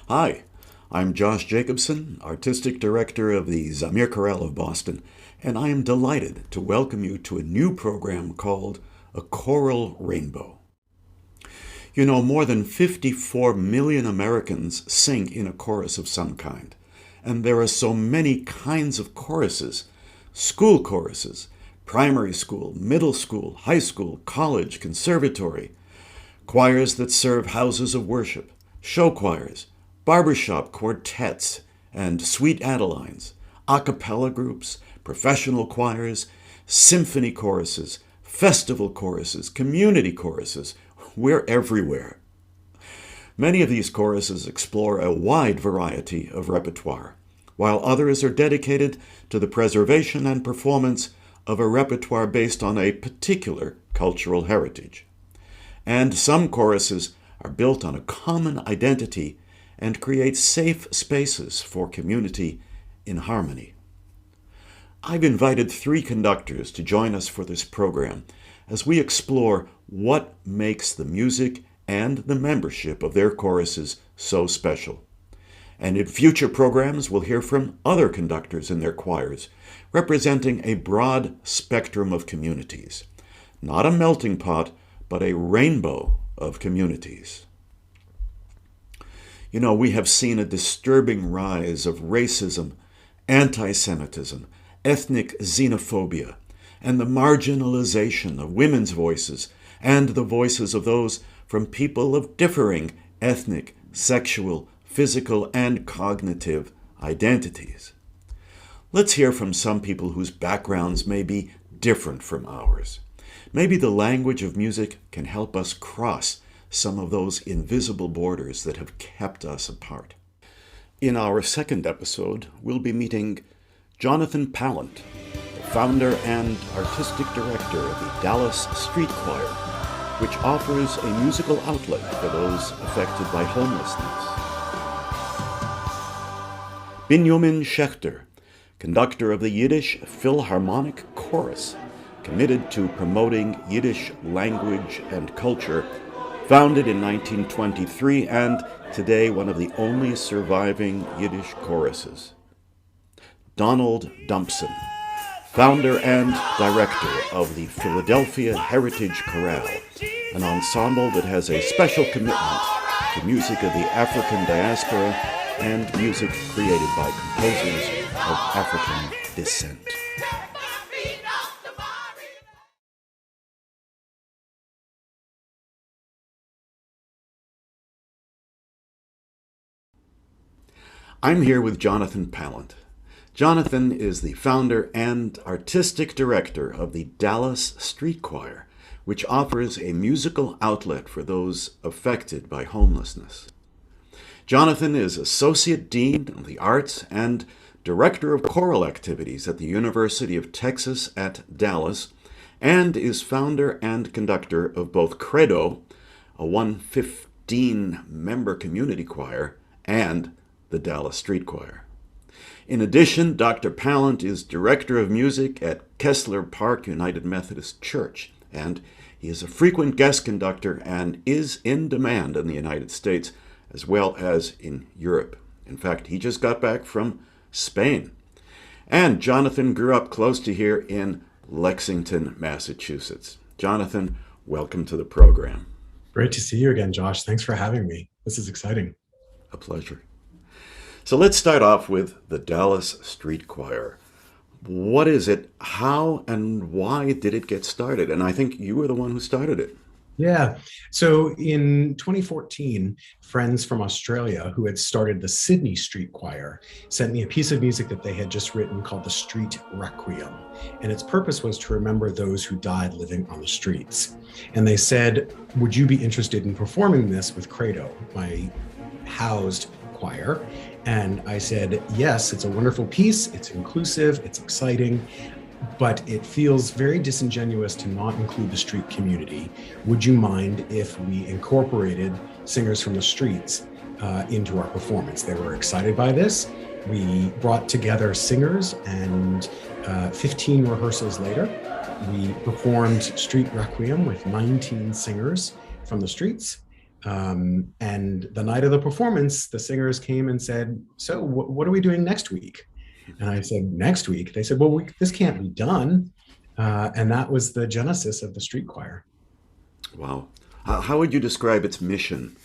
Hi, I'm Josh Jacobson, Artistic Director of the Zamir Chorale of Boston, and I am delighted to welcome you to a new program called A Choral Rainbow. You know, more than 54 million Americans sing in a chorus of some kind, and there are so many kinds of choruses: school choruses, primary school, middle school, high school, college, conservatory, choirs that serve houses of worship, show choirs, barbershop quartets and sweet Adelines, a cappella groups, professional choirs, symphony choruses, festival choruses, community choruses. We're everywhere. Many of these choruses explore a wide variety of repertoire, while others are dedicated to the preservation and performance of a repertoire based on a particular cultural heritage. And some choruses are built on a common identity and create safe spaces for community in harmony. I've invited 3 conductors to join us for this program as we explore what makes the music and the membership of their choruses so special. And in future programs, we'll hear from other conductors in their choirs, representing a broad spectrum of communities. Not a melting pot, but a rainbow of communities. You know, we have seen a disturbing rise of racism, anti-Semitism, ethnic xenophobia, and the marginalization of women's voices and the voices of those from people of differing ethnic, sexual, physical, and cognitive identities. Let's hear from some people whose backgrounds may be different from ours. Maybe the language of music can help us cross some of those invisible borders that have kept us apart. In our second episode, we'll be meeting Jonathan Palant, the founder and artistic director of the Dallas Street Choir, which offers a musical outlet for those affected by homelessness. Binyamin Schechter, conductor of the Yiddish Philharmonic Chorus, committed to promoting Yiddish language and culture, founded in 1923 and today one of the only surviving Yiddish choruses. Donald Dumpson, founder and director of the Philadelphia Heritage Chorale, an ensemble that has a special commitment to music of the African diaspora and music created by composers of African descent. I'm here with Jonathan Palant. Jonathan is the founder and artistic director of the Dallas Street Choir, which offers a musical outlet for those affected by homelessness. Jonathan is Associate Dean of the Arts and Director of Choral Activities at the University of Texas at Dallas, and is founder and conductor of both Credo, a 115-member community choir, and the Dallas Street Choir. In addition, Dr. Palant is Director of Music at Kessler Park United Methodist Church, and he is a frequent guest conductor and is in demand in the United States as well as in Europe. In fact, he just got back from Spain. And Jonathan grew up close to here in Lexington, Massachusetts. Jonathan, welcome to the program. Great to see you again, Josh. Thanks for having me. This is exciting. A pleasure. So let's start off with the Dallas Street Choir. What is it? How and why did it get started? And I think you were the one who started it. Yeah. So in 2014, friends from Australia who had started the Sydney Street Choir sent me a piece of music that they had just written called the Street Requiem. And its purpose was to remember those who died living on the streets. And they said, would you be interested in performing this with Credo, my housed choir? And I said, yes, it's a wonderful piece. It's inclusive. It's exciting. but it feels very disingenuous to not include the street community. Would you mind if we incorporated singers from the streets into our performance? They were excited by this. We brought together singers, and 15 rehearsals later, we performed Street Requiem with 19 singers from the streets. And the night of the performance, the singers came and said, "So what are we doing next week?" And I said, "Next week?" They said, "Well, this can't be done." And that was the genesis of the street choir. Wow. How would you describe its mission?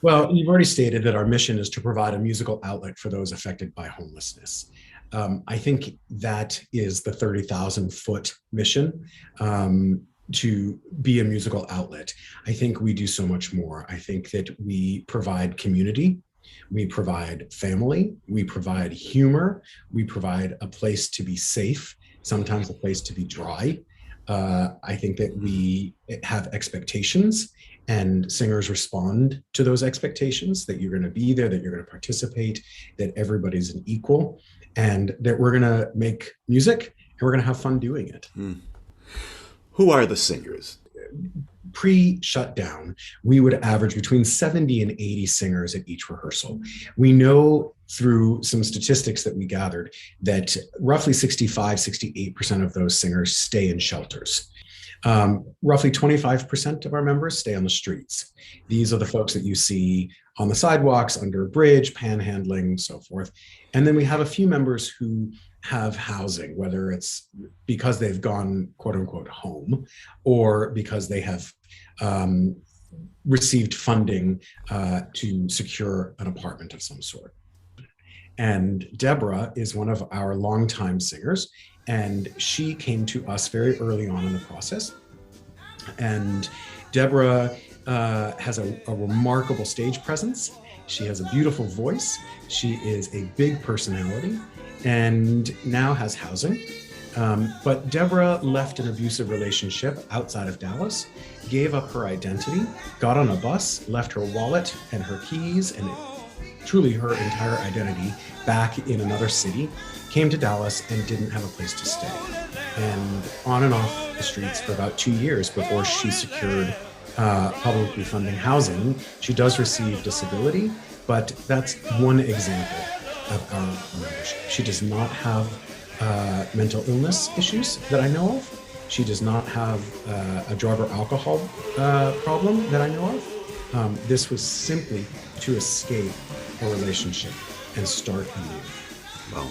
Well, you've already stated that our mission is to provide a musical outlet for those affected by homelessness. I think that is the 30,000-foot mission, to be a musical outlet. I think we do so much more. I think that we provide community, we provide family, we provide humor, we provide a place to be safe, sometimes a place to be dry. I think that we have expectations, and singers respond to those expectations, that you're going to be there, that you're going to participate, that everybody's an equal, and that we're going to make music and we're going to have fun doing it. Who are the singers? Pre-shutdown, we would average between 70 and 80 singers at each rehearsal. We know through some statistics that we gathered that roughly 65, 68% of those singers stay in shelters. Roughly 25% of our members stay on the streets. These are the folks that you see on the sidewalks, under a bridge, panhandling, so forth. And then we have a few members who have housing, whether it's because they've gone quote unquote home, or because they have received funding to secure an apartment of some sort. And Debra is one of our longtime singers, and she came to us very early on in the process. And Debra has a remarkable stage presence. She has a beautiful voice. She is a big personality, and now has housing. But Debra left an abusive relationship outside of Dallas, gave up her identity, got on a bus, left her wallet and her keys and truly her entire identity back in another city, came to Dallas and didn't have a place to stay. And on and off the streets for about 2 years before she secured publicly funding housing. She does receive disability, but that's one example of our membership. She does not have mental illness issues that I know of. She does not have a drug or alcohol problem that I know of. This was simply to escape a relationship and start anew. Wow.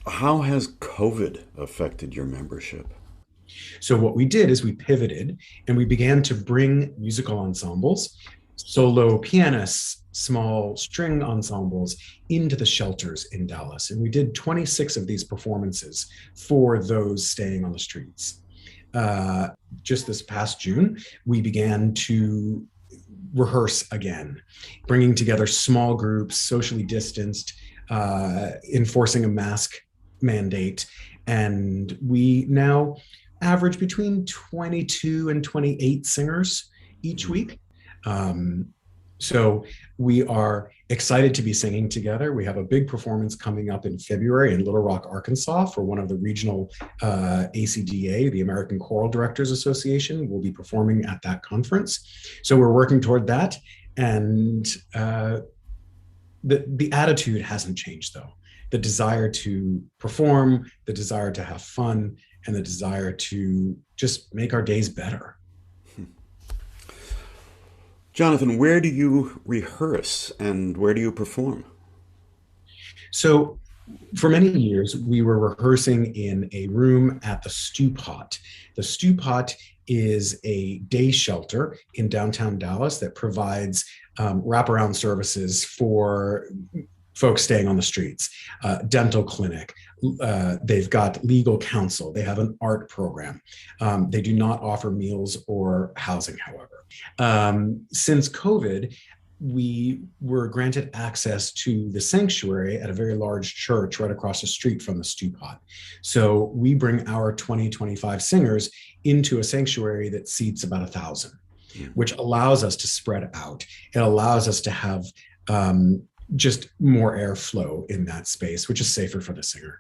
How has COVID affected your membership? So what we did is we pivoted and we began to bring musical ensembles, solo pianists, small string ensembles into the shelters in Dallas. And we did 26 of these performances for those staying on the streets. Just this past June, we began to rehearse again, bringing together small groups, socially distanced, enforcing a mask mandate. And we now average between 22 and 28 singers each week. So we are excited to be singing together. We have a big performance coming up in February in Little Rock, Arkansas for one of the regional ACDA, the American Choral Directors Association, will be performing at that conference. So we're working toward that. And the attitude hasn't changed, though. The desire to perform, the desire to have fun, and the desire to just make our days better. Jonathan, where do you rehearse and where do you perform? So for many years, we were rehearsing in a room at the Stew Pot. The Stew Pot is a day shelter in downtown Dallas that provides wraparound services for folks staying on the streets, dental clinic. They've got legal counsel. They have an art program. They do not offer meals or housing, however. Since COVID, we were granted access to the sanctuary at a very large church right across the street from the Stew Pot. So we bring our 25 singers into a sanctuary that seats about 1,000, which allows us to spread out. It allows us to have just more airflow in that space, which is safer for the singer.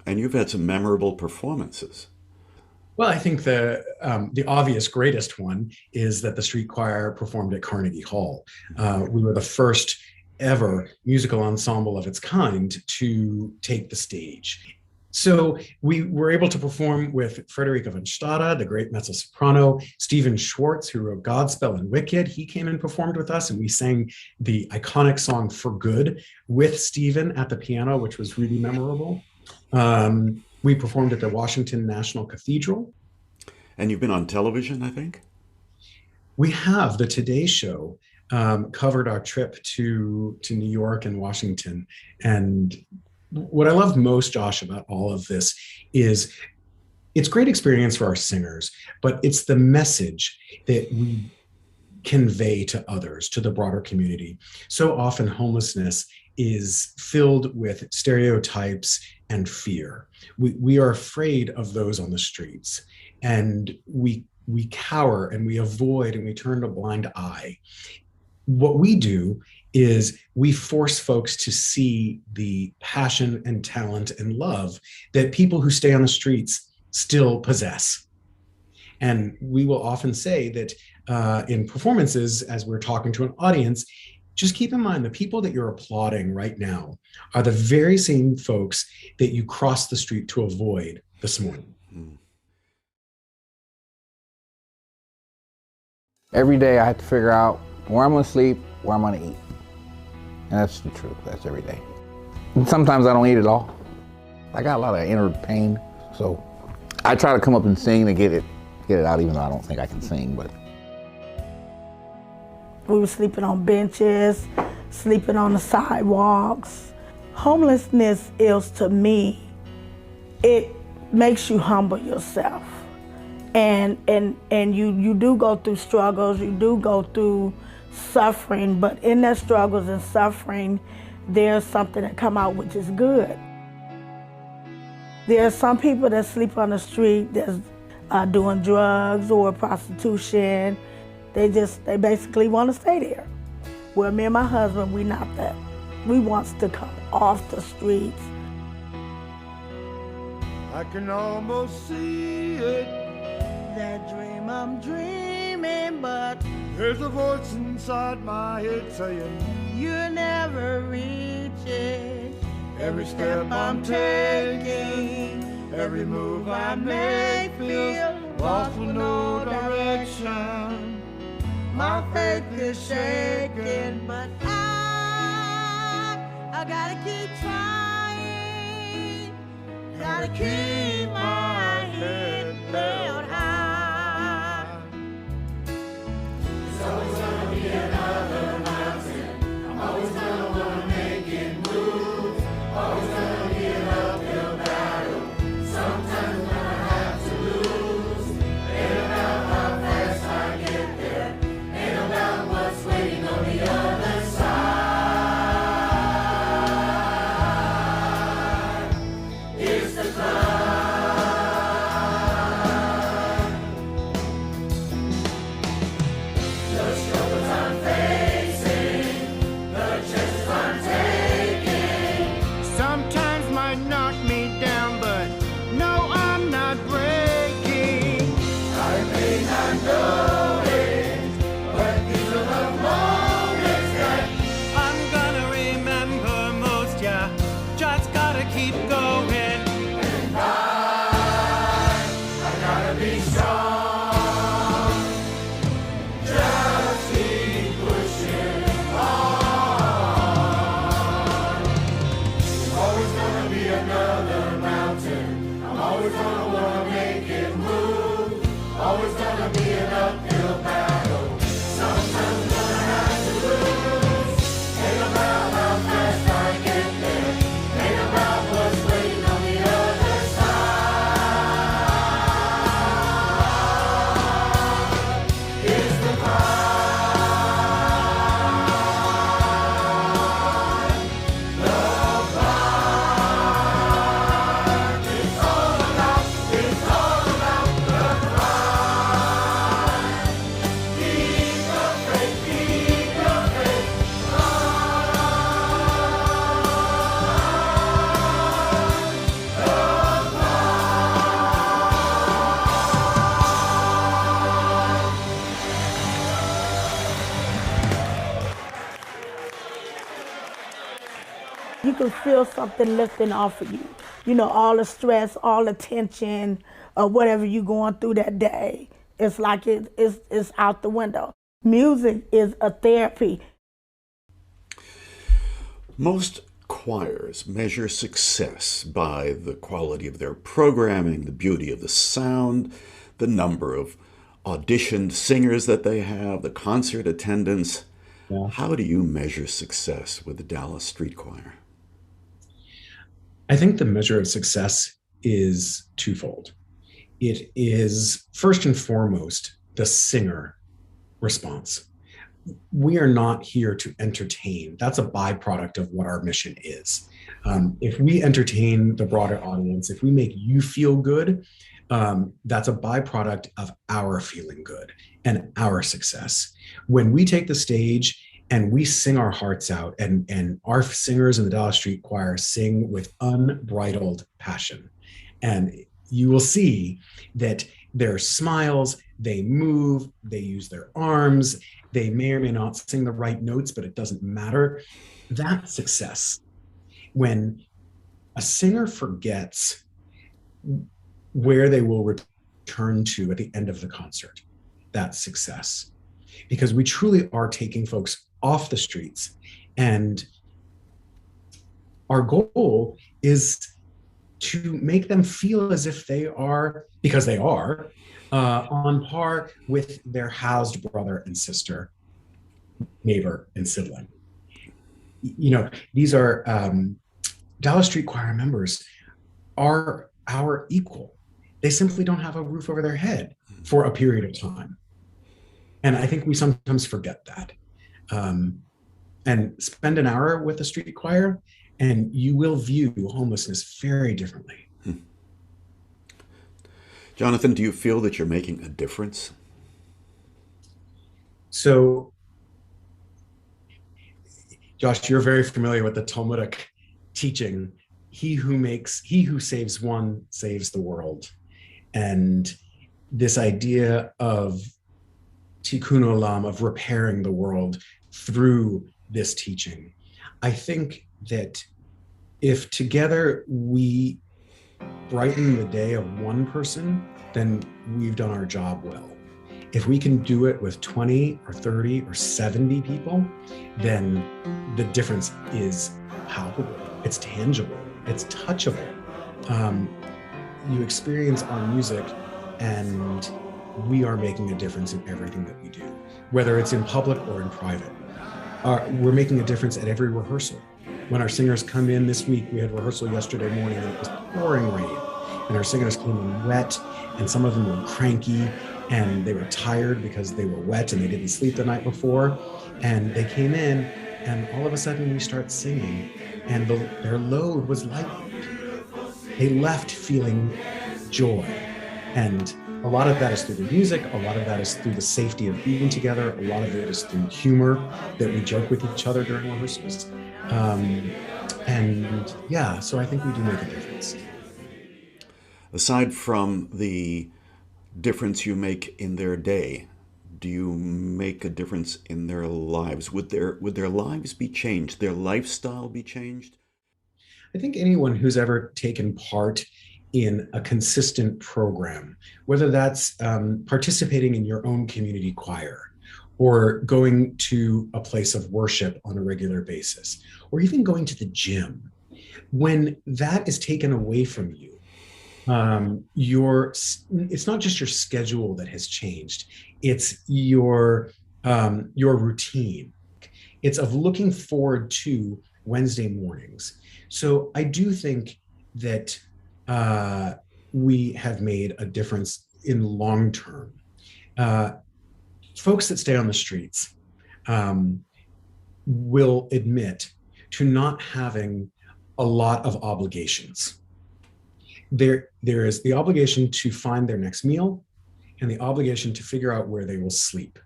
And you've had some memorable performances. Well, I think the obvious greatest one is that the street choir performed at Carnegie Hall. We were the first ever musical ensemble of its kind to take the stage. So we were able to perform with Frederica von Stade, the great mezzo-soprano, Stephen Schwartz, who wrote Godspell and Wicked. He came and performed with us, and we sang the iconic song For Good with Stephen at the piano, which was really memorable. We performed at the Washington National Cathedral. And you've been on television, I think? We have. The Today Show covered our trip to New York and Washington. And what I love most, Josh, about all of this is it's great experience for our singers, but it's the message that we convey to others, to the broader community. So often homelessness is filled with stereotypes and fear. We are afraid of those on the streets, and we cower and we avoid and we turn a blind eye. What we do is we force folks to see the passion and talent and love that people who stay on the streets still possess. And we will often say that in performances, as we're talking to an audience, just keep in mind the people that you're applauding right now are the very same folks that you crossed the street to avoid this morning. Every day I have to figure out where I'm gonna sleep, where I'm gonna eat. And that's the truth, that's every day. And sometimes I don't eat at all. I got a lot of inner pain, so I try to come up and sing to get it out, even though I don't think I can sing, but. We were sleeping on benches, sleeping on the sidewalks. Homelessness is, to me, it makes you humble yourself. And you do go through struggles, you do go through suffering, but in that struggles and suffering, there's something that come out which is good. There are some people that sleep on the street that's doing drugs or prostitution. They basically want to stay there. Well, me and my husband, we not that. We want to come off the streets. I can almost see it. That dream I'm dreaming, but There's a voice inside my head saying, you never reach it. every step I'm taking, every move I make feels lost with no direction. My faith is shaking, but I gotta keep trying. Gotta keep my head held high. There's always gonna be another mountain. I'm always gonna wanna make it move. Always gonna be an uphill battle. Sometimes I'm gonna have to lose. Ain't about how fast I get there. Ain't about what's waiting on the other side. It's the climb. You can feel something lifting off of you. You know, all the stress, all the tension, or whatever you're going through that day. It's like it's out the window. Music is a therapy. Most choirs measure success by the quality of their programming, the beauty of the sound, the number of auditioned singers that they have, the concert attendance. Yeah. How do you measure success with the Dallas Street Choir? I think the measure of success is twofold. It is first and foremost the singer response. We are not here to entertain. That's a byproduct of what our mission is. If we entertain the broader audience, if we make you feel good, that's a byproduct of our feeling good and our success. When we take the stage and we sing our hearts out, and our singers in the Dallas Street Choir sing with unbridled passion, and you will see that their smiles, they move, they use their arms, they may or may not sing the right notes, but it doesn't matter. That's success. When a singer forgets where they will return to at the end of the concert, that's success. Because we truly are taking folks off the streets. And our goal is to make them feel as if they are, because they are, on par with their housed brother and sister, neighbor and sibling. You know, these are Dallas Street Choir members are our equal. They simply don't have a roof over their head for a period of time. And I think we sometimes forget that. And spend an hour with a street choir, and you will view homelessness very differently. Jonathan, do you feel that you're making a difference? So, Josh, you're very familiar with the Talmudic teaching, he who saves one saves the world. And this idea of tikkun olam, of repairing the world through this teaching. I think that if together we brighten the day of one person, then we've done our job well. If we can do it with 20 or 30 or 70 people, then the difference is palpable, it's tangible, it's touchable. You experience our music, and we are making a difference in everything that we do, whether it's in public or in private. We're making a difference at every rehearsal. When our singers come in this week, we had rehearsal yesterday morning and it was pouring rain, and our singers came in wet, and some of them were cranky and they were tired because they were wet and they didn't sleep the night before. And they came in, and all of a sudden we start singing, and their load was lightened. They left feeling joy. And a lot of that is through the music, a lot of that is through the safety of being together, a lot of it is through humor that we joke with each other during rehearsals. And yeah, so I think we do make a difference. Aside from the difference you make in their day, do you make a difference in their lives? Would their lives be changed, their lifestyle be changed? I think anyone who's ever taken part in a consistent program, whether that's participating in your own community choir, or going to a place of worship on a regular basis, or even going to the gym, when that is taken away from you, it's not just your schedule that has changed, it's your routine. It's of looking forward to Wednesday mornings. So I do think that we have made a difference in the long term. Folks that stay on the streets will admit to not having a lot of obligations. There is the obligation to find their next meal and the obligation to figure out where they will sleep.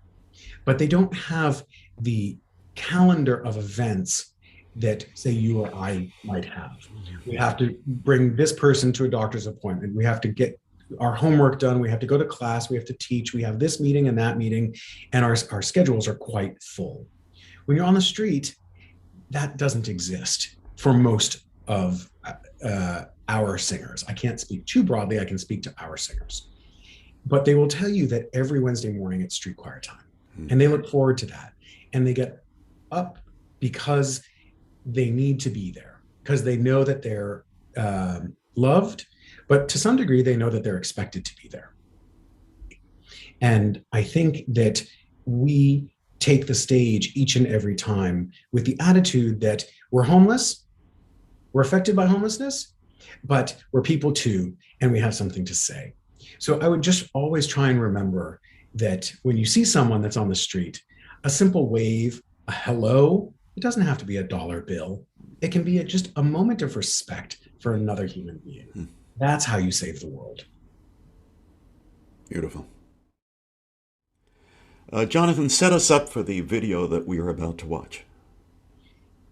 But they don't have the calendar of events that, say, you or I might have. We have to bring this person to a doctor's appointment. We have to get our homework done. We have to go to class. We have to teach. We have this meeting and that meeting, and our schedules are quite full. When you're on the street, that doesn't exist. for most of our singers. I can't speak too broadly. I can speak to our singers. But they will tell you that every Wednesday morning it's street choir time. And they look forward to that. And they get up because they need to be there, because they know that they're loved, but to some degree, they know that they're expected to be there. And I think that we take the stage each and every time with the attitude that we're homeless, we're affected by homelessness, but we're people too, and we have something to say. So I would just always try and remember that when you see someone that's on the street, a simple wave, a hello, it doesn't have to be a dollar bill. It can be just a moment of respect for another human being. That's how you save the world. Beautiful. Jonathan, set us up for the video that we are about to watch.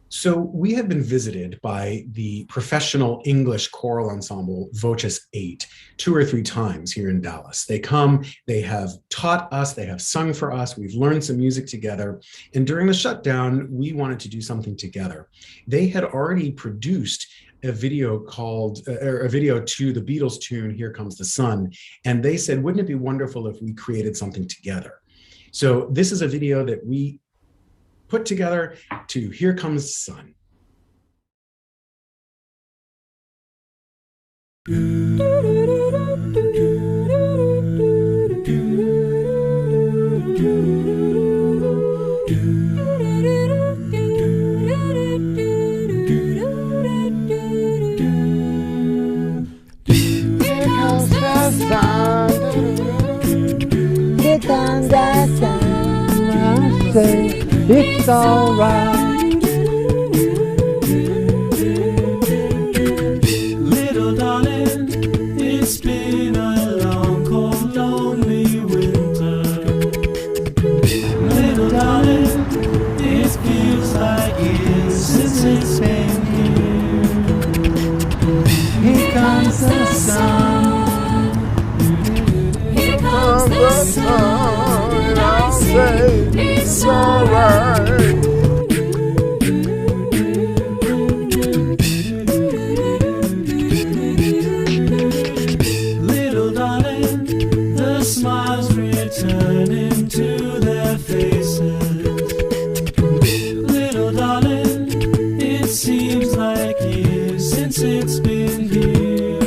So we have been visited by the professional English choral ensemble Voces 8 2 or 3 times here in Dallas. They come, they have taught us, they have sung for us, we've learned some music together. And during the shutdown, we wanted to do something together. They had already produced a video called, a video to the Beatles tune, Here Comes the Sun. And they said, wouldn't it be wonderful if we created something together? So this is a video that we put together to Here Comes the Sun. Here comes the sun, I say it's alright. Little darling, it's been a long, cold, lonely winter. Little darling, it feels like years since it's been here. Here comes the sun. Here comes the sun, and I say it's alright. Little darling, the smiles returning to their faces. Little darling, it seems like years since it's been here.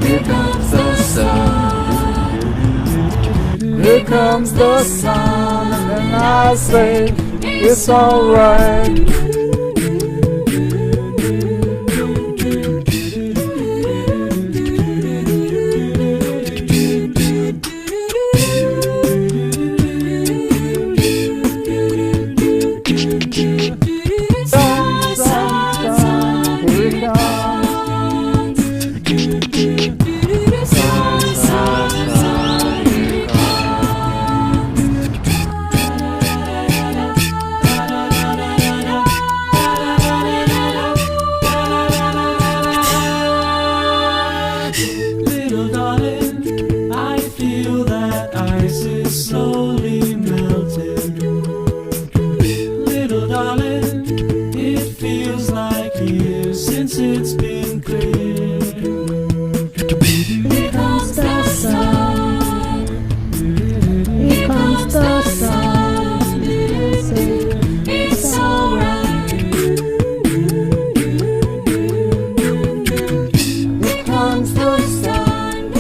Here comes the sun. Here comes the sun, and I say it's alright. Little darling, I feel that ice is slowly melting. Little darling, it feels like years since it's been clear. Here comes the sun. Here comes the sun. It's alright. Here comes the sun.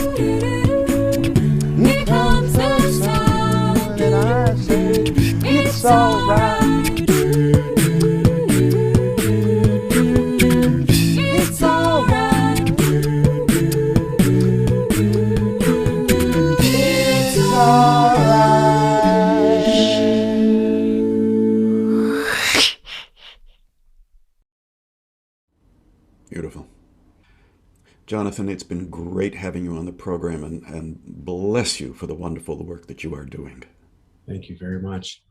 Here comes the sun, and I say it's alright. It's alright. It's alright. Beautiful. Jonathan, it's been great having you on the program, and bless you for the wonderful work that you are doing. Thank you very much.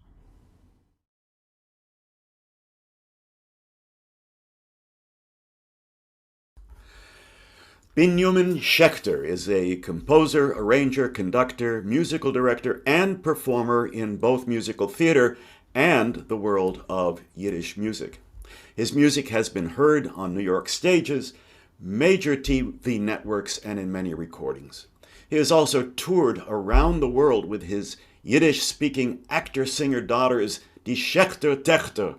Binyamin Schechter is a composer, arranger, conductor, musical director, and performer in both musical theater and the world of Yiddish music. His music has been heard on New York stages, major TV networks, and in many recordings. He has also toured around the world with his Yiddish-speaking actor-singer daughters, Die Schechter Techter.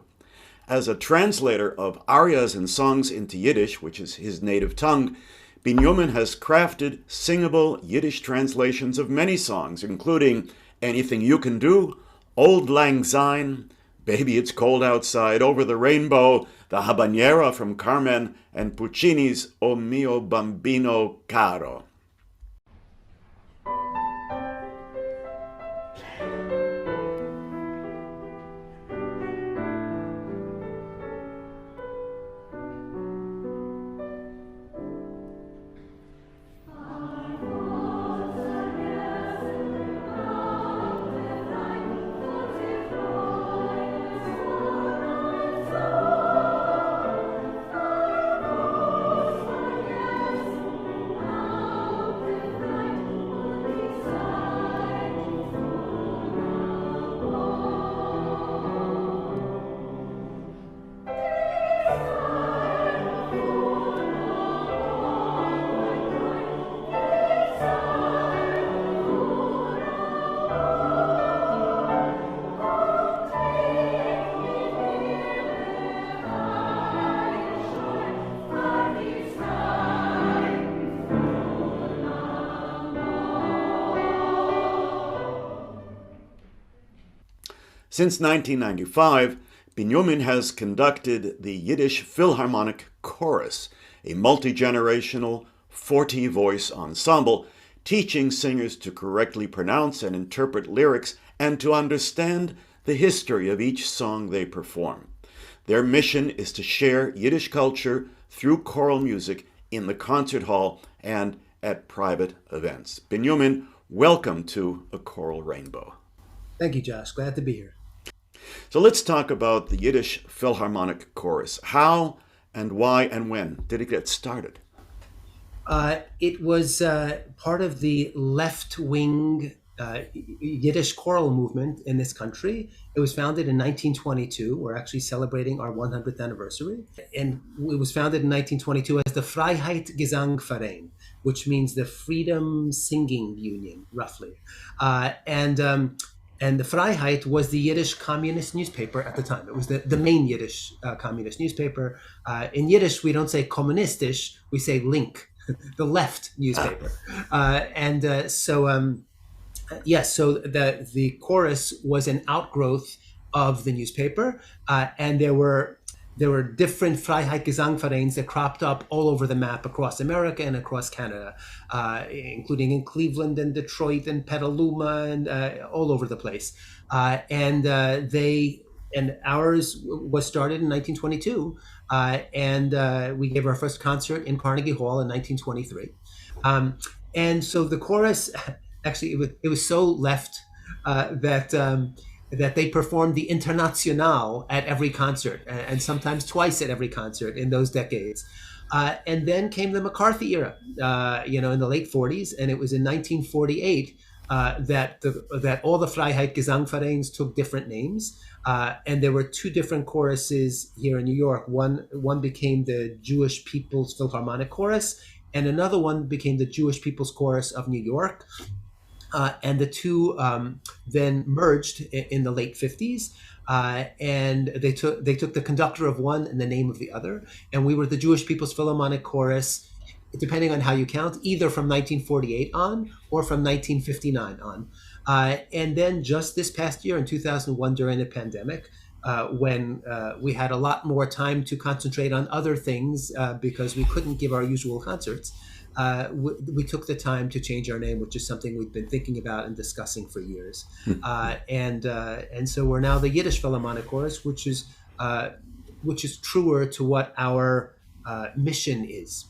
As a translator of arias and songs into Yiddish, which is his native tongue, Binyamin has crafted singable Yiddish translations of many songs, including Anything You Can Do, Old Lang Syne, Baby It's Cold Outside, Over the Rainbow, the Habanera from Carmen, and Puccini's O Mio Bambino Caro. Since 1995, Binyamin has conducted the Yiddish Philharmonic Chorus, a multi-generational 40-voice ensemble teaching singers to correctly pronounce and interpret lyrics and to understand the history of each song they perform. Their mission is to share Yiddish culture through choral music in the concert hall and at private events. Binyamin, welcome to A Choral Rainbow. Thank you, Josh. Glad to be here. So let's talk about the Yiddish Philharmonic Chorus. How and why and when did it get started? It was part of the left-wing Yiddish choral movement in this country. It was founded in 1922. We're actually celebrating our 100th anniversary. And it was founded in 1922 as the Freiheit Gesangverein, which means the Freedom Singing Union, roughly. And the Freiheit was the Yiddish communist newspaper at the time. It was the main Yiddish communist newspaper. In Yiddish, we don't say kommunistisch, we say link, the left newspaper. So the chorus was an outgrowth of the newspaper, and there were different Freiheit Gesangvereins that cropped up all over the map across America and across Canada, including in Cleveland and Detroit and Petaluma and all over the place. And ours was started in 1922, and we gave our first concert in Carnegie Hall in 1923. And so the chorus, actually, it was so left that they performed the Internationale at every concert, and sometimes twice at every concert in those decades. And then came the McCarthy era, in the late 40s, and it was in 1948 that all the Freiheit Gesangvereins took different names, and there were two different choruses here in New York. One became the Jewish People's Philharmonic Chorus, and another one became the Jewish People's Chorus of New York. And the two then merged in the late 50s, and they took the conductor of one and the name of the other, and we were the Jewish People's Philharmonic Chorus, depending on how you count, either from 1948 on or from 1959 on. And then just this past year in 2001, during the pandemic, when we had a lot more time to concentrate on other things because we couldn't give our usual concerts, we took the time to change our name, which is something we've been thinking about and discussing for years. And so we're now the Yiddish Philharmonic Chorus, which is truer to what our mission is,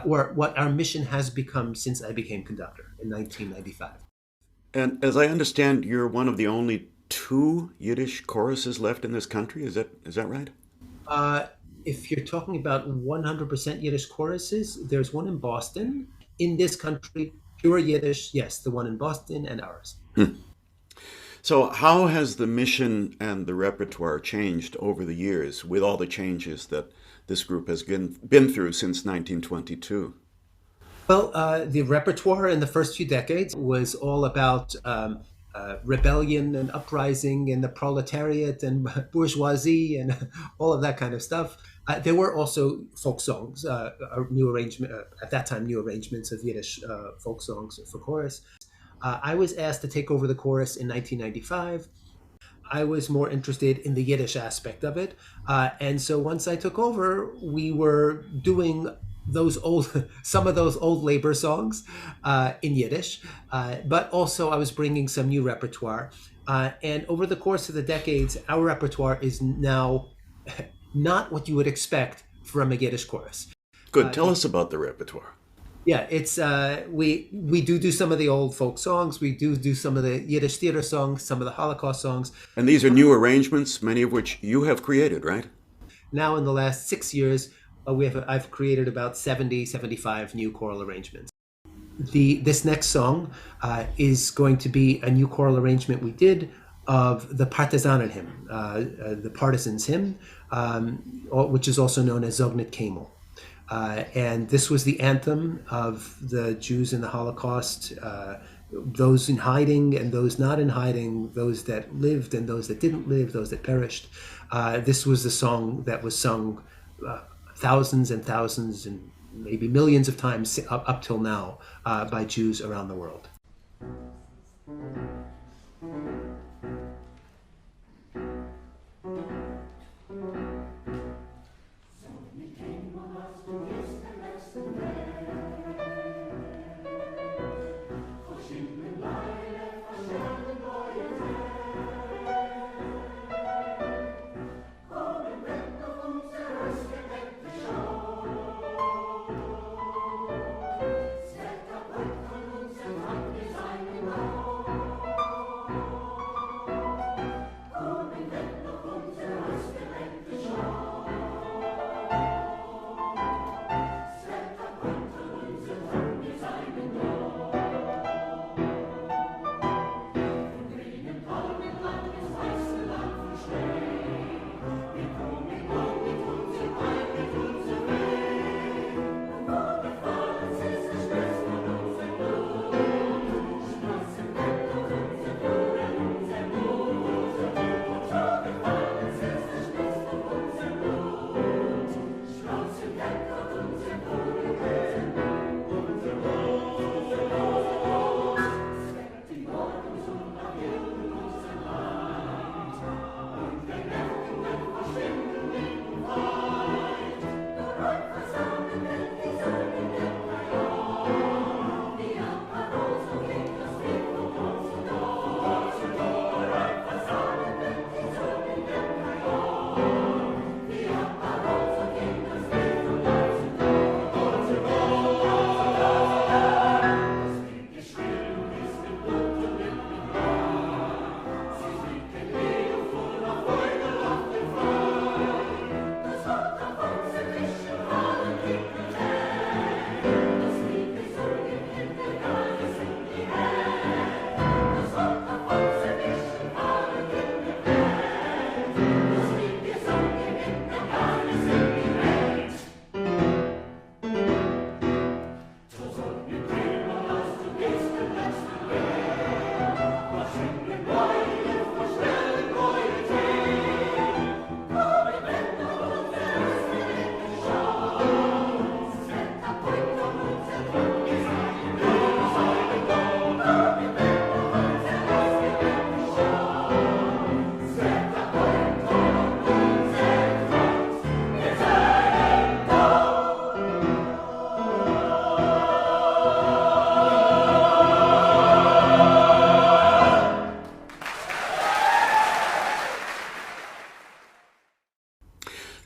or what our mission has become since I became conductor in 1995. And as I understand, you're one of the only two Yiddish choruses left in this country. Is that right? If you're talking about 100% Yiddish choruses, there's one in Boston. In this country, pure Yiddish, yes, the one in Boston and ours. So, how has the mission and the repertoire changed over the years with all the changes that this group has been through since 1922? Well, the repertoire in the first few decades was all about rebellion and uprising and the proletariat and bourgeoisie and all of that kind of stuff. There were also folk songs, new arrangement at that time, new arrangements of Yiddish folk songs for chorus. I was asked to take over the chorus in 1995. I was more interested in the Yiddish aspect of it, and so once I took over, we were doing some of those old labor songs in Yiddish, but also I was bringing some new repertoire. And over the course of the decades, our repertoire is now not what you would expect from a Yiddish chorus. Good. Tell us about the repertoire. Yeah, it's we do some of the old folk songs. We do some of the Yiddish theater songs, some of the Holocaust songs. And these are new arrangements, many of which you have created, right? Now, in the last 6 years, I've created about 75 new choral arrangements. This next song is going to be a new choral arrangement we did of the Partisanen hymn, the Partisans hymn, which is also known as Zognet Kemel. And this was the anthem of the Jews in the Holocaust, those in hiding and those not in hiding, those that lived and those that didn't live, those that perished. This was the song that was sung thousands and thousands and maybe millions of times up till now by Jews around the world.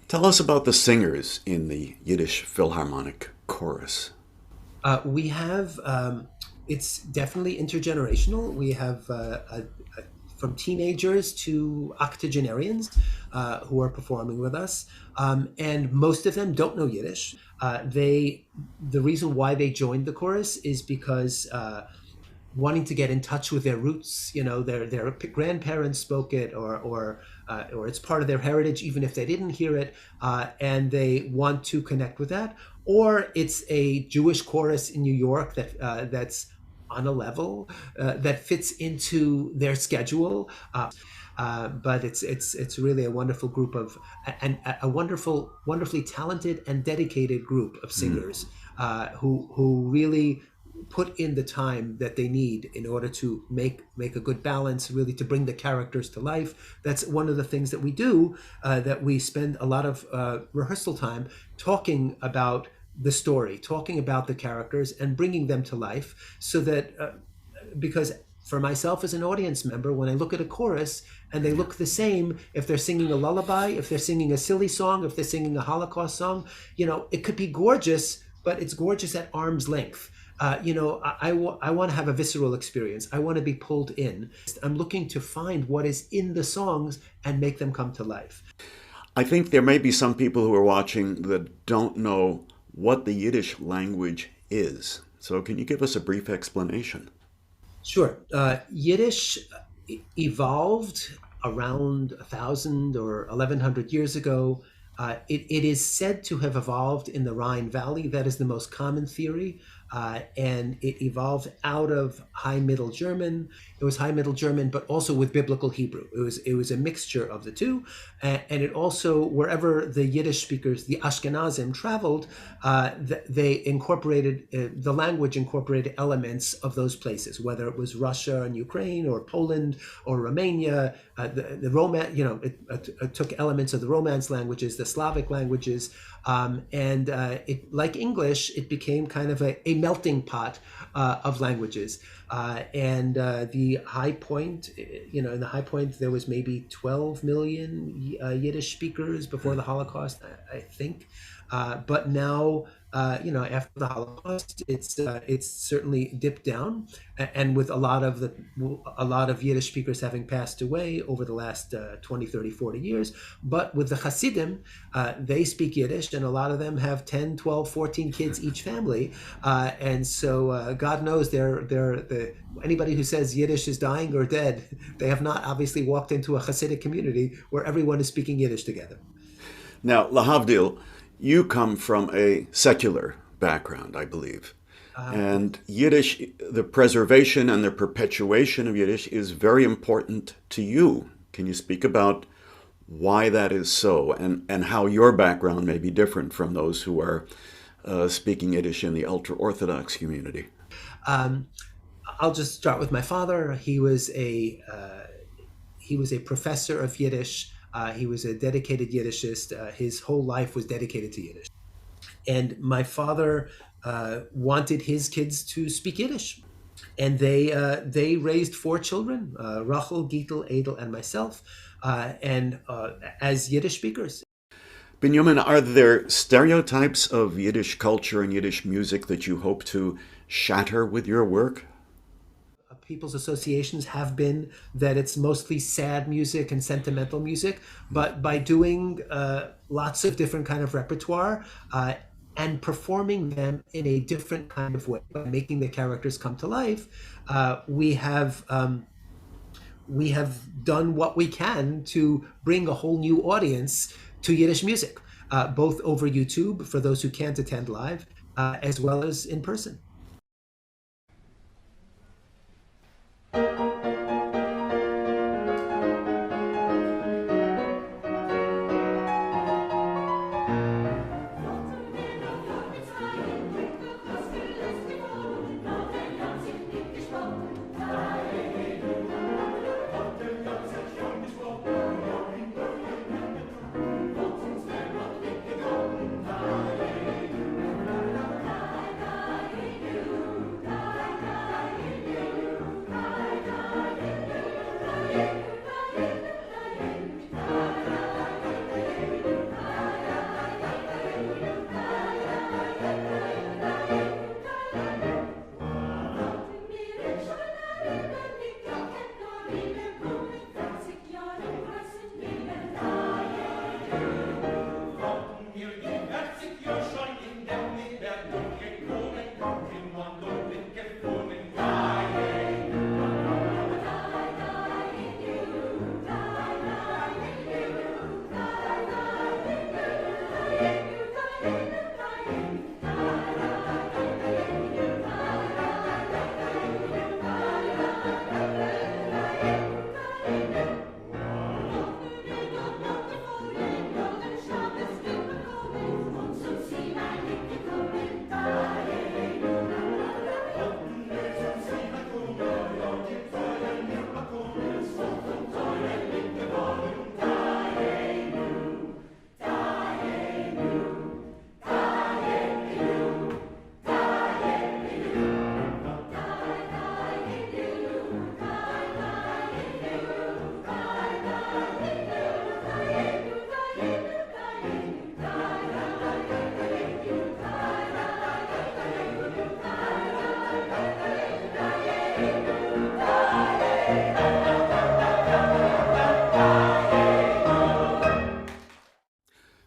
Tell us about the singers in the Yiddish Philharmonic chorus. We have, it's definitely intergenerational. We have from teenagers to octogenarians who are performing with us. And most of them don't know Yiddish. The reason why they joined the chorus is because wanting to get in touch with their roots. Their grandparents spoke it, or it's part of their heritage, even if they didn't hear it, and they want to connect with that. Or it's a Jewish chorus in New York that's on a level that fits into their schedule. But it's really a wonderful group of, and a wonderfully talented and dedicated group of singers who really put in the time that they need in order to make a good balance, really to bring the characters to life. That's one of the things that we do, that we spend a lot of rehearsal time talking about the story, talking about the characters and bringing them to life, so that because for myself as an audience member, when I look at a chorus and they look the same, if they're singing a lullaby, if they're singing a silly song, if they're singing a Holocaust song, it could be gorgeous, but it's gorgeous at arm's length. I want to have a visceral experience. I want to be pulled in. I'm looking to find what is in the songs and make them come to life. I think there may be some people who are watching that don't know what the Yiddish language is. So can you give us a brief explanation? Sure. Yiddish evolved around 1,000 or 1,100 years ago. It is said to have evolved in the Rhine Valley. That is the most common theory. And it evolved out of High Middle German. It was High Middle German, but also with Biblical Hebrew. It was a mixture of the two. And it also, wherever the Yiddish speakers, the Ashkenazim, traveled, they incorporated, the language incorporated elements of those places, whether it was Russia and Ukraine or Poland or Romania. The it took elements of the Romance languages, the Slavic languages, and it, like English, it became kind of a melting pot of languages. And the high point, in the high point, there was maybe 12 million Yiddish speakers before the Holocaust, I think. But now, after the Holocaust, it's certainly dipped down, and with a lot of Yiddish speakers having passed away over the last 20, 30, 40 years. But with the Hasidim, they speak Yiddish, and a lot of them have 10, 12, 14 kids each family. And so God knows anybody who says Yiddish is dying or dead, they have not obviously walked into a Hasidic community where everyone is speaking Yiddish together. Now, lahavdil, you come from a secular background, I believe. And Yiddish, the preservation and the perpetuation of Yiddish is very important to you. Can you speak about why that is so, and how your background may be different from those who are speaking Yiddish in the ultra-Orthodox community? I'll just start with my father. He was a professor of Yiddish. He was a dedicated Yiddishist. His whole life was dedicated to Yiddish. And my father wanted his kids to speak Yiddish. And they raised 4 children, Rachel, Gittel, Edel, and myself, and as Yiddish speakers. Binyamin, are there stereotypes of Yiddish culture and Yiddish music that you hope to shatter with your work? People's associations have been that it's mostly sad music and sentimental music, but by doing lots of different kind of repertoire and performing them in a different kind of way, by making the characters come to life, we have done what we can to bring a whole new audience to Yiddish music, both over YouTube for those who can't attend live, as well as in person.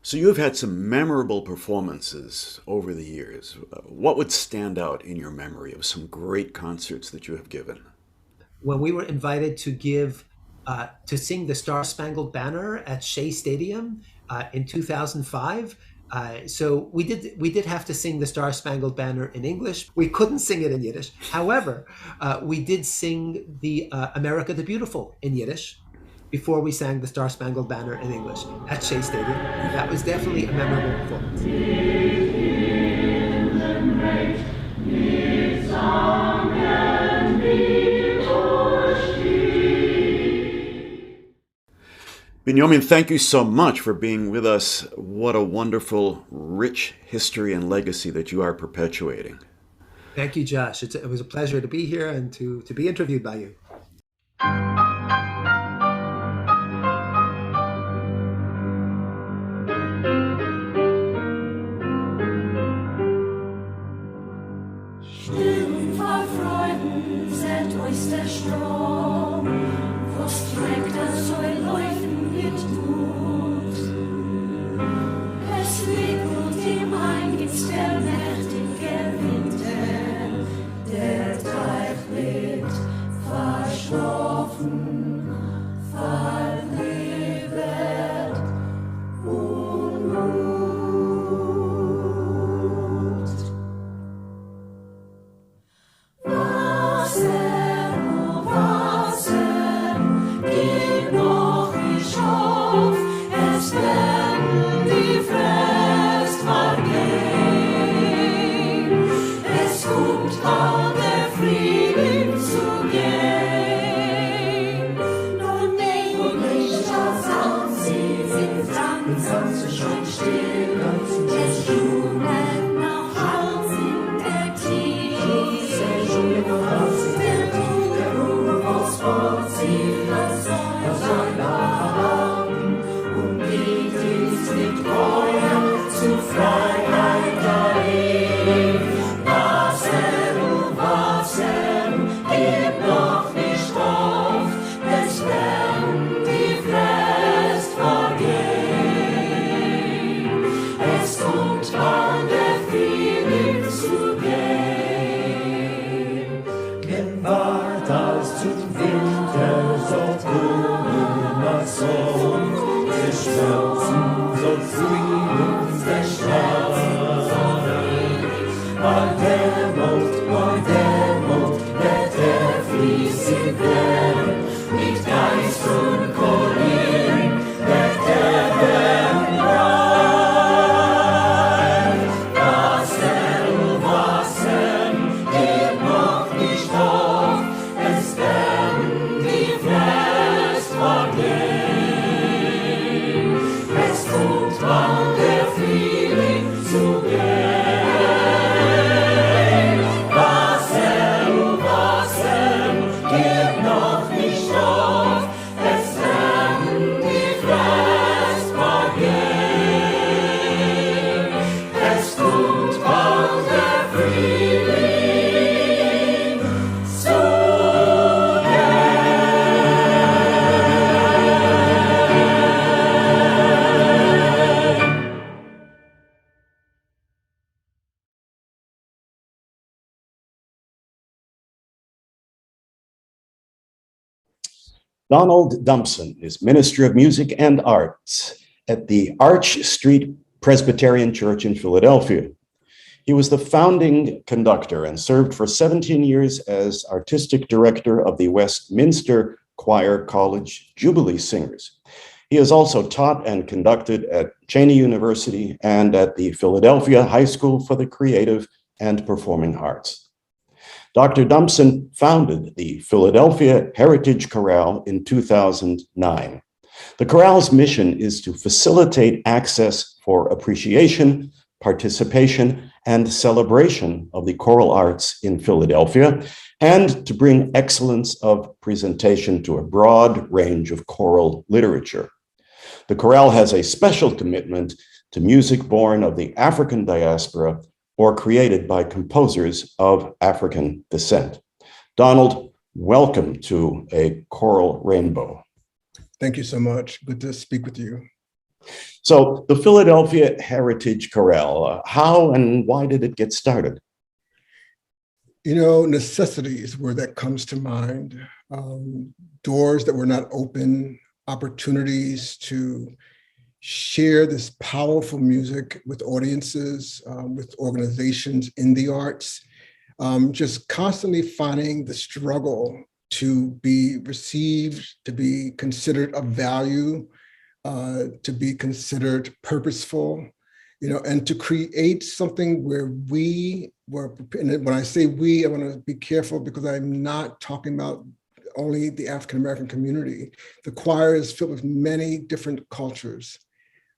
So you've had some memorable performances over the years. What would stand out in your memory of some great concerts that you have given? When we were invited to sing the Star Spangled Banner at Shea Stadium in 2005. So we did have to sing the Star Spangled Banner in English. We couldn't sing it in Yiddish. However, we did sing the America the Beautiful in Yiddish before we sang the Star Spangled Banner in English at Shea Stadium. That was definitely a memorable performance. Binyamin, thank you so much for being with us. What a wonderful, rich history and legacy that you are perpetuating. Thank you, Josh. It was a pleasure to be here and to be interviewed by you. Still vor Freuden seht euch der Strom, was trägt soll laufen mit Mut. Es wickelt ihm ein, gibt's der mächtige Winter, der Teich liegt verschlafen, verliebet und ruht. Wasser, oh Wasser, gib noch nicht auf, es werden die Frist vergehen. Es kommt bald der Frühling zu gehen. Nun nicht als Hand, sie sind ganz schön still. Es schummelt noch Hals in der Tiefe. Der Ruf aus Vorzieht, das soll sein Augen und geht ins mit Feuer zu Freiheit dahin. Wasser, oh Wasser, gib noch nicht auf, es werden die Frist vergehen. Es kommt bald der Frühling zu gehen. Wenn wart als zum Winter soll kommen als Sohn, der Schmelzen soll Frieden verschlafen. Bei Dämmert, wird der fließend werden, mit Geist und Chorin wird der Berg breit. Wasser, oh Wasser, gib noch nicht auf, es werden die Frist vergehen. Es kommt bald der Frühling zu gehen. Wasser, oh Wasser, gib noch nicht auf, es werden die Frist vergehen. Es kommt bald der Frühling zu Donald Dumpson is Minister of Music and Arts at the Arch Street Presbyterian Church in Philadelphia. He was the founding conductor and served for 17 years as artistic director of the Westminster Choir College Jubilee Singers. He has also taught and conducted at Cheney University and at the Philadelphia High School for the Creative and Performing Arts. Dr. Dumpson founded the Philadelphia Heritage Chorale in 2009. The chorale's mission is to facilitate access for appreciation, participation, and celebration of the choral arts in Philadelphia, and to bring excellence of presentation to a broad range of choral literature. The chorale has a special commitment to music born of the African diaspora or created by composers of African descent. Donald, welcome to A Choral Rainbow. Thank you so much. Good to speak with you. So the Philadelphia Heritage Chorale, how and why did it get started? You know, necessity is where that comes to mind. Doors that were not open, opportunities to share this powerful music with audiences, with organizations in the arts, just constantly finding the struggle to be received, to be considered of value, to be considered purposeful, you know, and to create something where we were, and when I say we, I want to be careful because I'm not talking about only the African-American community. The choir is filled with many different cultures,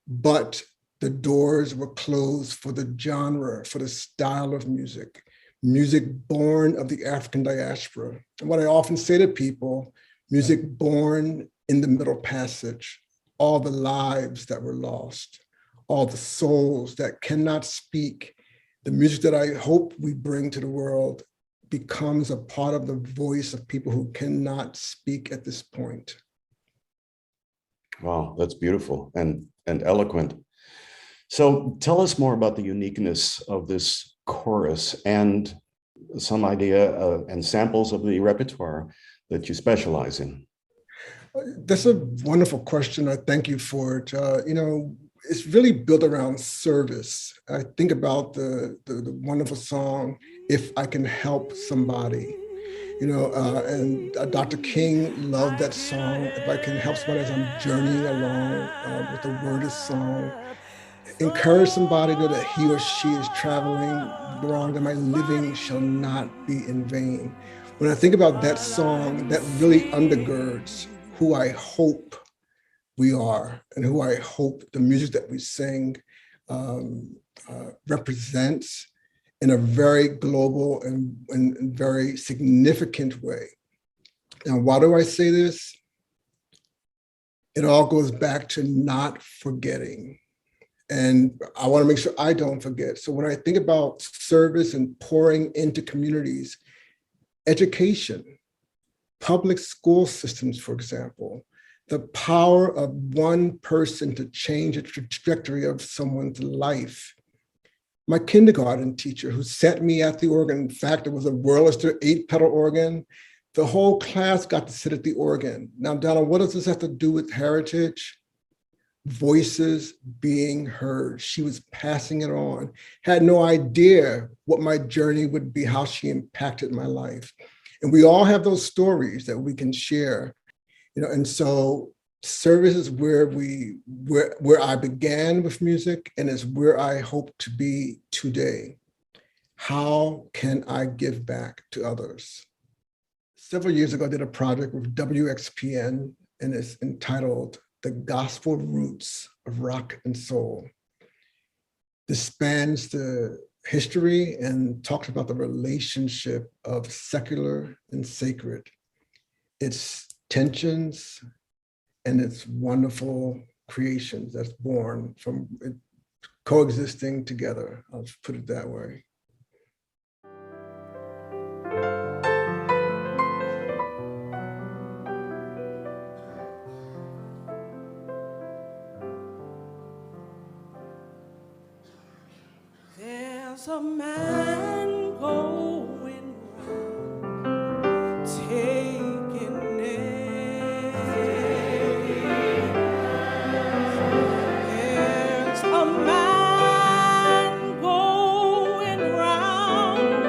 but the doors were closed for the genre, for the style of music born of the African diaspora. And what I often say to people, music born in the Middle Passage, all the lives that were lost, all the souls that cannot speak. The music that I hope we bring to the world becomes a part of the voice of people who cannot speak at this point. Wow, that's beautiful and eloquent. So tell us more about the uniqueness of this chorus and some idea and samples of the repertoire that you specialize in. That's a wonderful question. I thank you for it. You know, it's really built around service. I think about the wonderful song, If I Can Help Somebody. You know, and Dr. King loved that song, If I Can Help Somebody as I'm journeying along with the word of song. Encourage somebody to know that he or she is traveling wrong, that my living shall not be in vain. When I think about that song, that really undergirds who I hope we are and who I hope the music that we sing represents in a very global and very significant way. Now, why do I say this? It all goes back to not forgetting. And I want to make sure I don't forget. So when I think about service and pouring into communities, education, public school systems, for example, the power of one person to change the trajectory of someone's life. My kindergarten teacher who sat me at the organ, in fact, it was a Wurlitzer 8-pedal organ. The whole class got to sit at the organ. Now, Donna, what does this have to do with heritage? Voices being heard. She was passing it on. Had no idea what my journey would be, how she impacted my life. And we all have those stories that we can share, you know. And so service is where I began with music, and is where I hope to be today. How can I give back to others? Several years ago, I did a project with WXPN, and it's entitled The Gospel Roots of Rock and Soul. This spans the history and talks about the relationship of secular and sacred, its tensions and its wonderful creations that's born from it coexisting together. I'll just put it that way. There's a man going round taking names. There's a man going round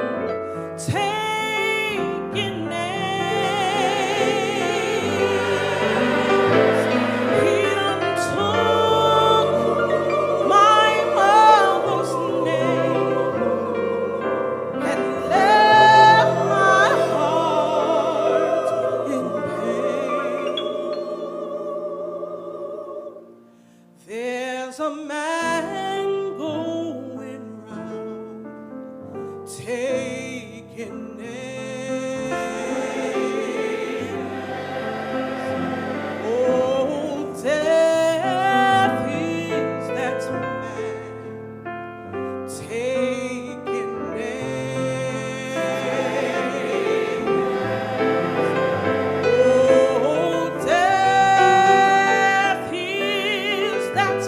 taking names. He done took my mother's name and left my heart in pain. There's a man going round taking names. Oh, death is that man taking names. Oh, death is that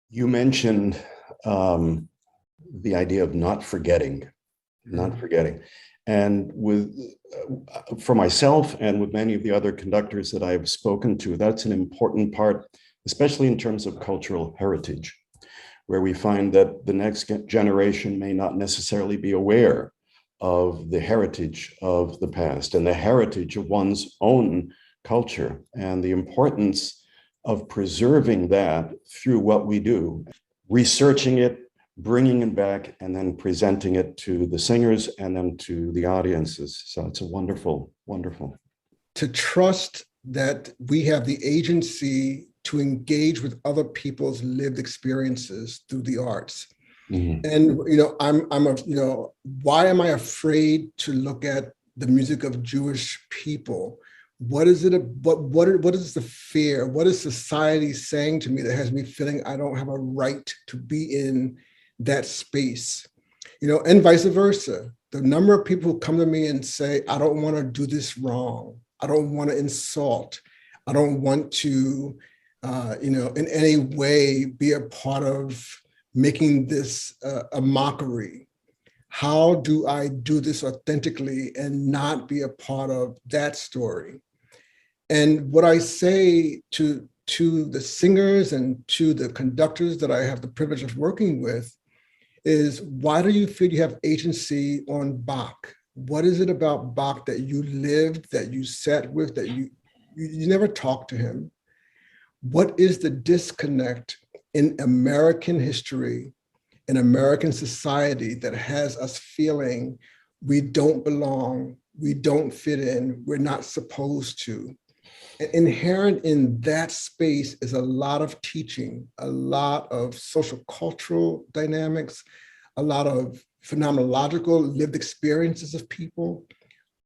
You mentioned the idea of not forgetting. And for myself and with many of the other conductors that I've spoken to, that's an important part, especially in terms of cultural heritage, where we find that the next generation may not necessarily be aware of the heritage of the past and the heritage of one's own culture and the importance of preserving that through what we do, researching it, bringing it back, and then presenting it to the singers and then to the audiences. So it's a wonderful, wonderful. To trust that we have the agency to engage with other people's lived experiences through the arts. Mm-hmm. And why am I afraid to look at the music of Jewish people? What is it? What is the fear? What is society saying to me that has me feeling I don't have a right to be in that space? And vice versa. The number of people who come to me and say, I don't want to do this wrong. I don't want to insult. I don't want to, in any way be a part of making this a mockery. How do I do this authentically and not be a part of that story? And what I say to to the singers and to the conductors that I have the privilege of working with is, why do you feel you have agency on Bach? What is it about Bach that you lived, that you sat with, that you never talked to him? What is the disconnect in American history, in American society, that has us feeling we don't belong, we don't fit in, we're not supposed to? And inherent in that space is a lot of teaching, a lot of social cultural dynamics, a lot of phenomenological lived experiences of people.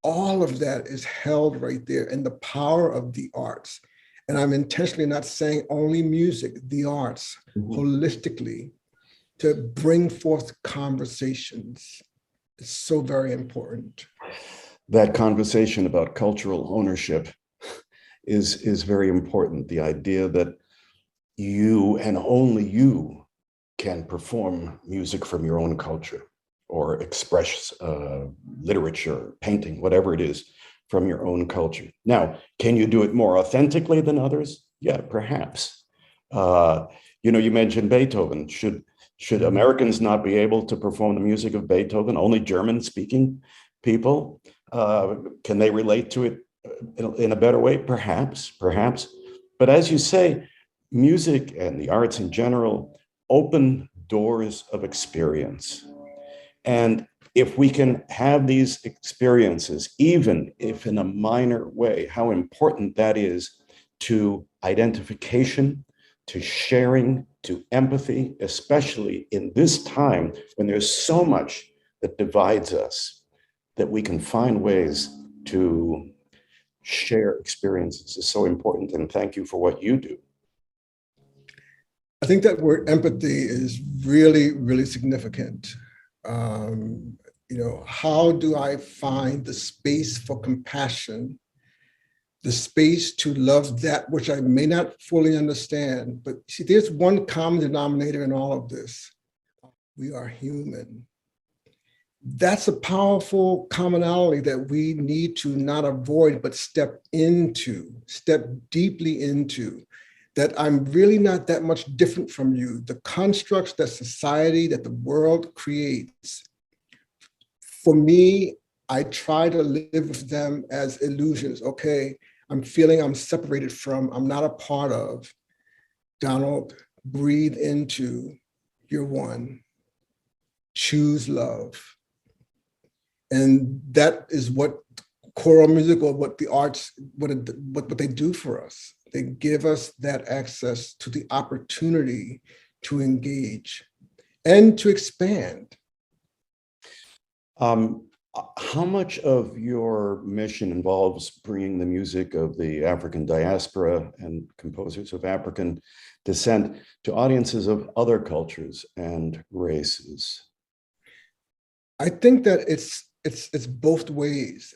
All of that is held right there in the power of the arts. And I'm intentionally not saying only music, the arts, holistically, to bring forth conversations. It's so very important. That conversation about cultural ownership is very important. The idea that you and only you can perform music from your own culture, or express literature, painting, whatever it is, from your own culture. Now, can you do it more authentically than others? Yeah, perhaps. You mentioned Beethoven. Should Americans not be able to perform the music of Beethoven? Only German-speaking people? Can they relate to it in a better way? Perhaps. But as you say, music and the arts in general open doors of experience. And if we can have these experiences, even if in a minor way, how important that is to identification, to sharing, to empathy, especially in this time when there's so much that divides us, that we can find ways to share experiences is so important. And thank you for what you do. I think that word empathy is really, really significant. How do I find the space for compassion, the space to love that which I may not fully understand? But see, there's one common denominator in all of this. We are human. That's a powerful commonality that we need to not avoid, but step deeply into. That I'm really not that much different from you. The constructs that society, that the world creates, for me, I try to live with them as illusions. Okay, I'm feeling I'm separated from, I'm not a part of. Donald, breathe into your one. Choose love. And that is what choral music, or what the arts, what they do for us. They give us that access to the opportunity to engage and to expand. How much of your mission involves bringing the music of the African diaspora and composers of African descent to audiences of other cultures and races? I think that it's both ways,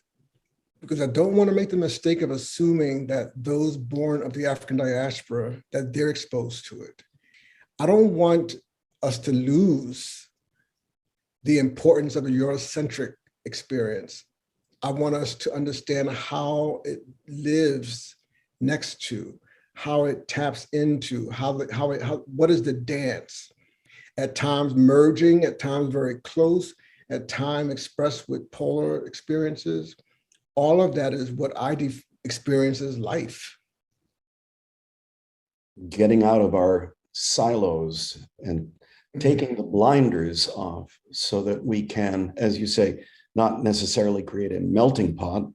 because I don't want to make the mistake of assuming that those born of the African diaspora, that they're exposed to it. I don't want us to lose the importance of a Eurocentric experience. I want us to understand how it lives next to, how it taps into, what is the dance? At times merging, at times very close, at times expressed with polar experiences. All of that is what I experience as life. Getting out of our silos and taking the blinders off so that we can, as you say, not necessarily create a melting pot,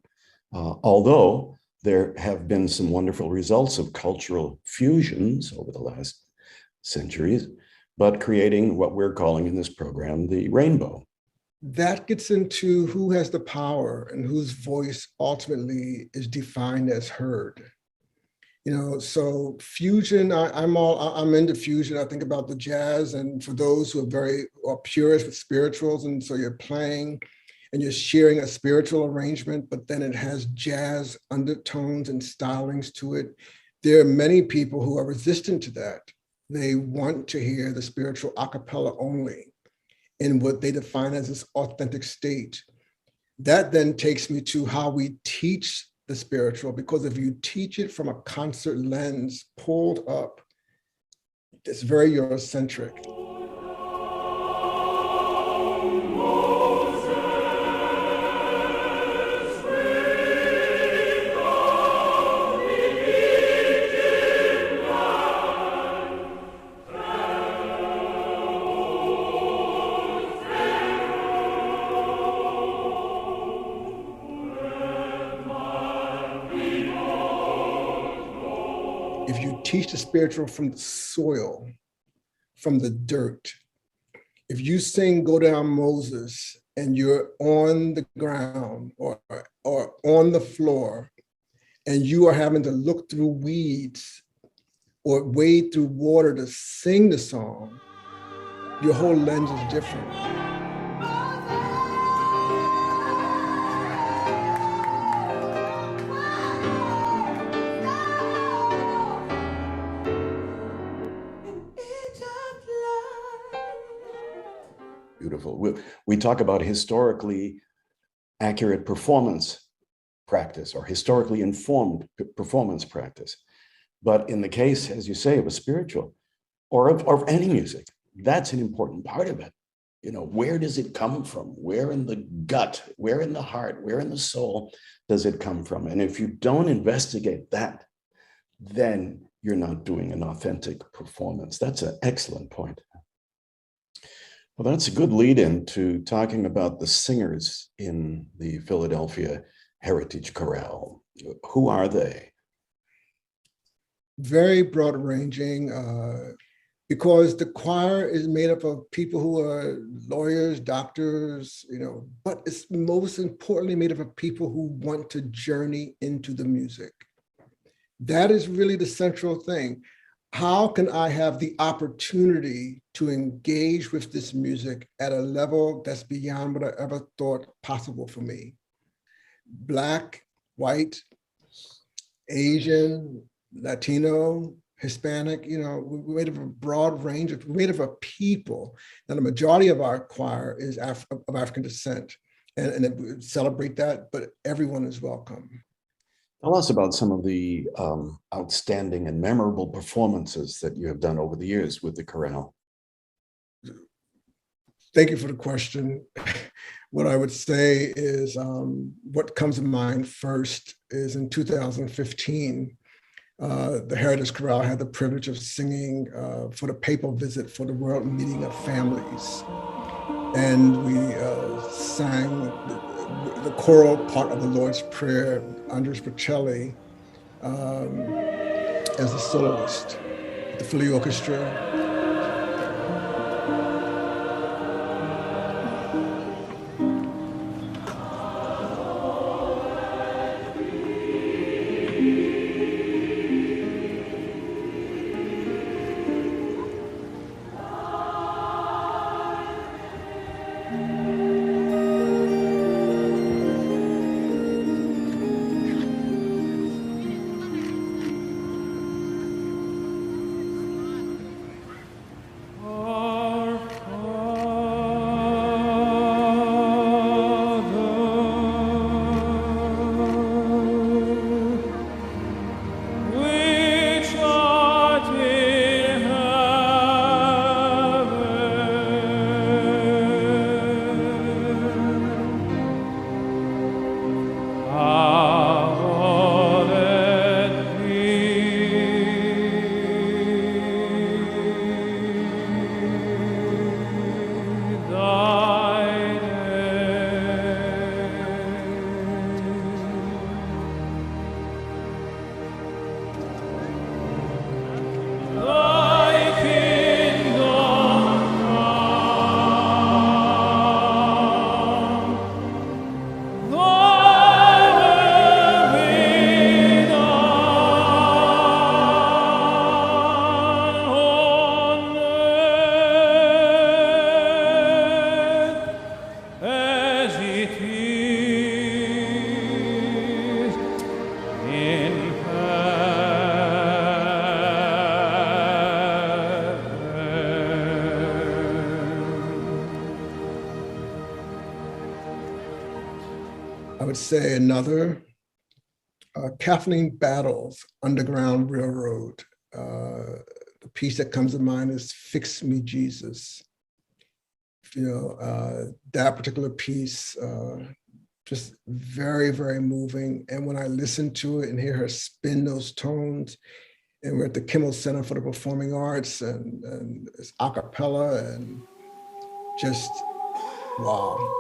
although there have been some wonderful results of cultural fusions over the last centuries, but creating what we're calling in this program the rainbow. That gets into who has the power and whose voice ultimately is defined as heard. So fusion, I'm into fusion. I think about the jazz, and for those who are purists with spirituals, and so you're playing and you're sharing a spiritual arrangement, but then it has jazz undertones and stylings to it. There are many people who are resistant to that. They want to hear the spiritual a cappella only in what they define as this authentic state. That then takes me to how we teach the spiritual, because if you teach it from a concert lens pulled up, it's very Eurocentric. If you teach the spiritual from the soil, from the dirt, if you sing Go Down Moses and you're on the ground or on the floor and you are having to look through weeds or wade through water to sing the song, your whole lens is different. Beautiful. We talk about historically accurate performance practice or historically informed performance practice. But in the case, as you say, of a spiritual or of any music, that's an important part of it. You know, where does it come from? Where in the gut, where in the heart, where in the soul does it come from? And if you don't investigate that, then you're not doing an authentic performance. That's an excellent point. Well, that's a good lead in to talking about the singers in the Philadelphia Heritage Chorale. Who are they? Very broad ranging, because the choir is made up of people who are lawyers, doctors, you know, but it's most importantly made up of people who want to journey into the music. That is really the central thing. How can I have the opportunity to engage with this music at a level that's beyond what I ever thought possible for me? Black, white, Asian, Latino, Hispanic, you know, we're made of a broad range we're made of a people. Now, the majority of our choir is of African descent, and we celebrate that, but everyone is welcome. Tell us about some of the outstanding and memorable performances that you have done over the years with the chorale. Thank you for the question. What I would say is what comes to mind first is in 2015, the Heritage Chorale had the privilege of singing for the papal visit for the World Meeting of Families. And we sang the choral part of the Lord's Prayer, Andres Bocelli as a soloist, the Philly Orchestra. I would say another Kathleen Battle's Underground Railroad. The piece that comes to mind is Fix Me, Jesus. That particular piece, just very, very moving. And when I listen to it and hear her spin those tones, and we're at the Kimmel Center for the Performing Arts, and it's a cappella, and just, wow.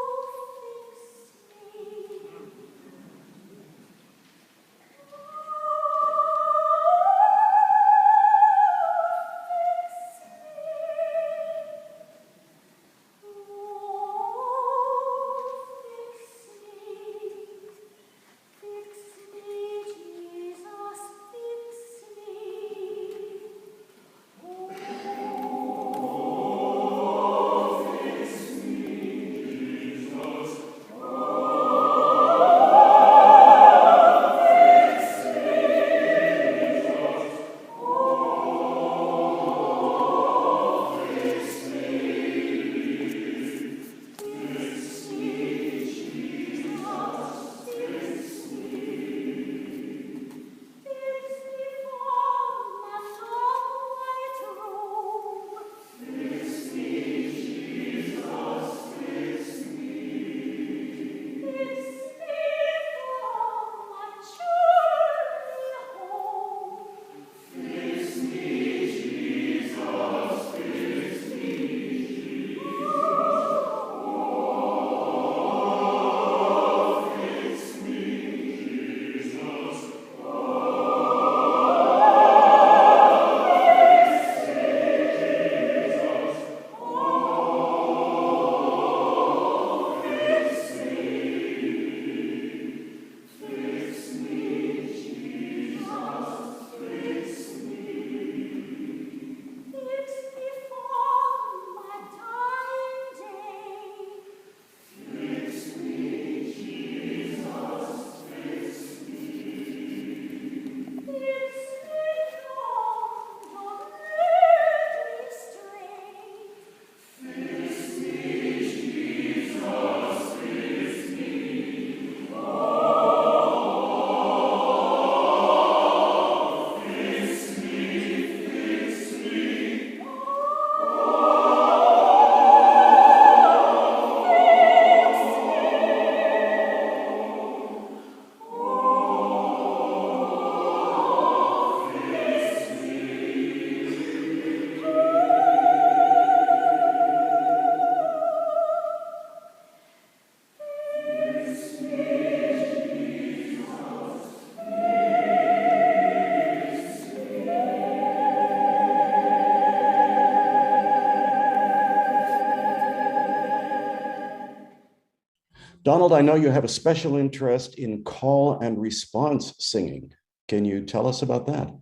Donald, I know you have a special interest in call and response singing. Can you tell us about that?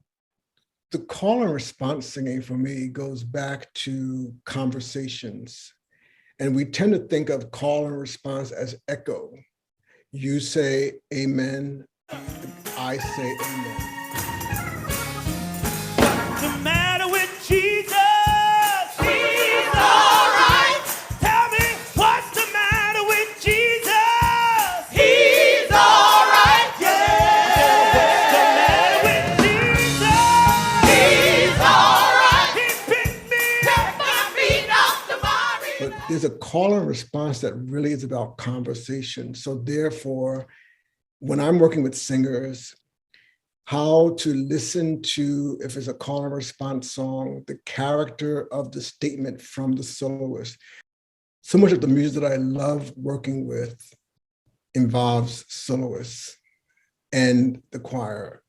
The call and response singing for me goes back to conversations. And we tend to think of call and response as echo. You say amen, I say amen. What's the matter with Jesus? He's all right. Tell me, what's the matter with Jesus? He's all right. Yeah. What's the matter with Jesus? He's all right. He picked me up my feet off the body. But there's a call and response that really is about conversation. So therefore, when I'm working with singers, how to listen to, if it's a call and response song, the character of the statement from the soloist. So much of the music that I love working with involves soloists and the choir.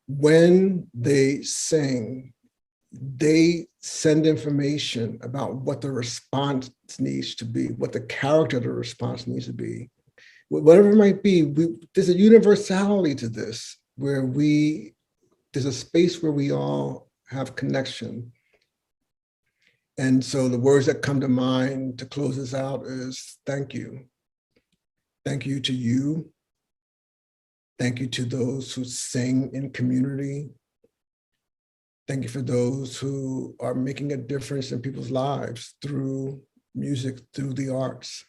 When they sing, they send information about what the response needs to be, what the character of the response needs to be. Whatever it might be, there's a universality to this, where there's a space where we all have connection. And so the words that come to mind to close this out is thank you. Thank you to you. Thank you to those who sing in community. Thank you for those who are making a difference in people's lives through music, through the arts.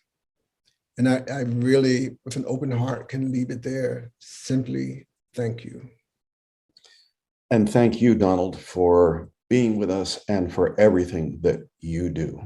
And I really, with an open heart, can leave it there. Simply Thank you. And thank you, Donald, for being with us and for everything that you do.